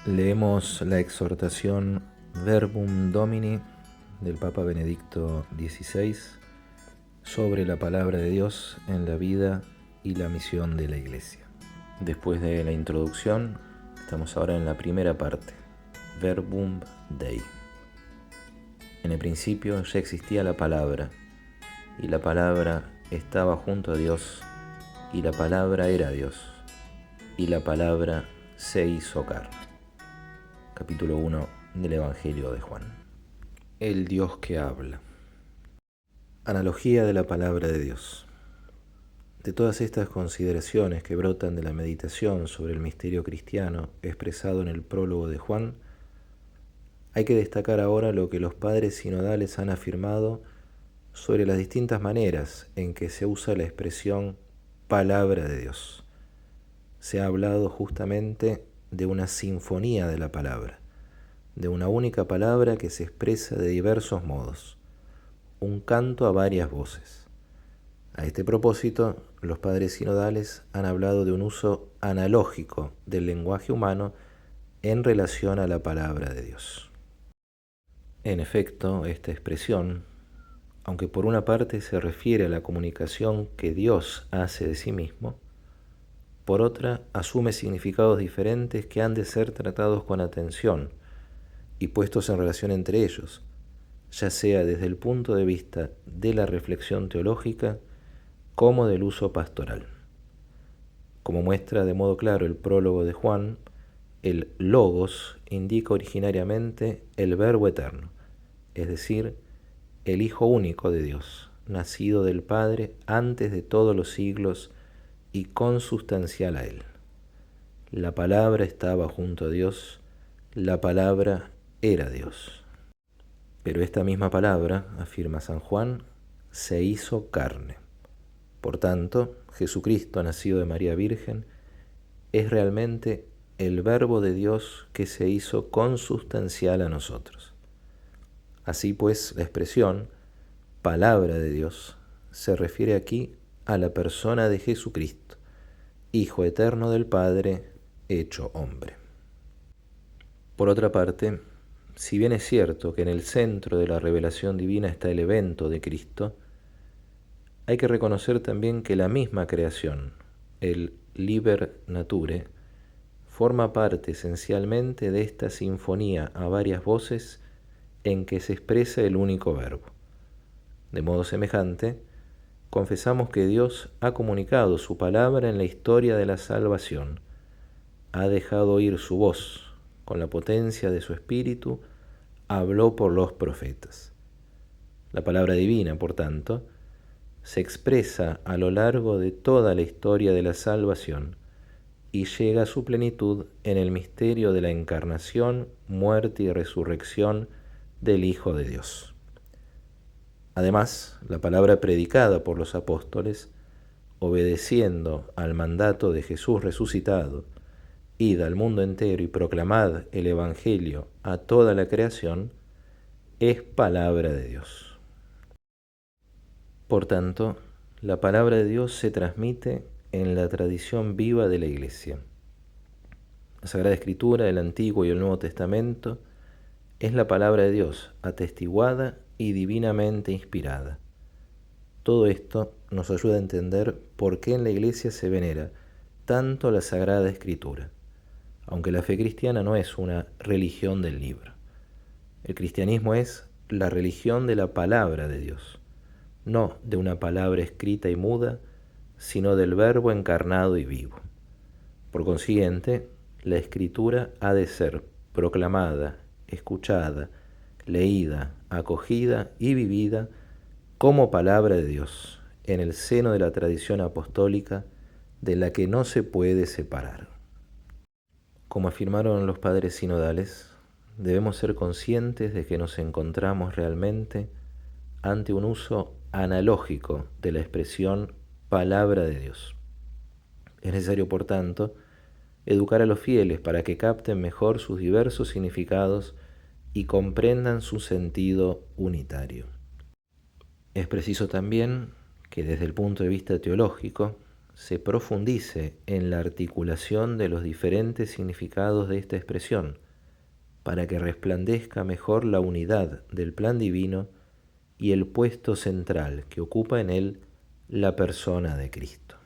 Leemos la exhortación Verbum Domini del Papa Benedicto XVI sobre la palabra de Dios en la vida y la misión de la Iglesia. Después de la introducción, estamos ahora en la primera parte, Verbum Dei. En el principio ya existía la palabra, y la palabra estaba junto a Dios, y la palabra era Dios, y la palabra se hizo carne. Capítulo 1 del Evangelio de Juan. El Dios que habla. Analogía de la palabra de Dios. De todas estas consideraciones que brotan de la meditación sobre el misterio cristiano expresado en el prólogo de Juan, hay que destacar ahora lo que los padres sinodales han afirmado sobre las distintas maneras en que se usa la expresión palabra de Dios. Se ha hablado justamente de una sinfonía de la palabra, de una única palabra que se expresa de diversos modos, un canto a varias voces. A este propósito, los padres sinodales han hablado de un uso analógico del lenguaje humano en relación a la palabra de Dios. En efecto, esta expresión, aunque por una parte se refiere a la comunicación que Dios hace de sí mismo, por otra asume significados diferentes que han de ser tratados con atención y puestos en relación entre ellos, ya sea desde el punto de vista de la reflexión teológica como del uso pastoral. Como muestra de modo claro el prólogo de Juan, el Logos indica originariamente el Verbo eterno, es decir, el Hijo único de Dios, nacido del Padre antes de todos los siglos y consustancial a Él. La palabra estaba junto a Dios, la palabra era Dios. Pero esta misma palabra, afirma San Juan, se hizo carne. Por tanto, Jesucristo, nacido de María Virgen, es realmente el Verbo de Dios que se hizo consustancial a nosotros. Así pues, la expresión palabra de Dios se refiere aquí a la persona de Jesucristo, Hijo eterno del Padre, hecho hombre. Por otra parte, si bien es cierto que en el centro de la revelación divina está el evento de Cristo, hay que reconocer también que la misma creación, el liber nature, forma parte esencialmente de esta sinfonía a varias voces en que se expresa el único verbo. De modo semejante, confesamos que Dios ha comunicado su palabra en la historia de la salvación, ha dejado oír su voz, con la potencia de su espíritu, habló por los profetas. La palabra divina, por tanto, se expresa a lo largo de toda la historia de la salvación y llega a su plenitud en el misterio de la encarnación, muerte y resurrección del Hijo de Dios. Además, la palabra predicada por los apóstoles, obedeciendo al mandato de Jesús resucitado, id al mundo entero y proclamad el Evangelio a toda la creación, es palabra de Dios. Por tanto, la palabra de Dios se transmite en la tradición viva de la Iglesia. La Sagrada Escritura del Antiguo y el Nuevo Testamento es la palabra de Dios, atestiguada y divinamente inspirada. Todo esto nos ayuda a entender por qué en la Iglesia se venera tanto la Sagrada Escritura, aunque la fe cristiana no es una religión del libro. El cristianismo es la religión de la palabra de Dios, no de una palabra escrita y muda, sino del Verbo encarnado y vivo. Por consiguiente, la Escritura ha de ser proclamada, escuchada, leída, acogida y vivida como palabra de Dios en el seno de la tradición apostólica de la que no se puede separar. Como afirmaron los padres sinodales, debemos ser conscientes de que nos encontramos realmente ante un uso analógico de la expresión palabra de Dios. Es necesario, por tanto, educar a los fieles para que capten mejor sus diversos significados y comprendan su sentido unitario. Es preciso también que desde el punto de vista teológico se profundice en la articulación de los diferentes significados de esta expresión, para que resplandezca mejor la unidad del plan divino y el puesto central que ocupa en él la persona de Cristo.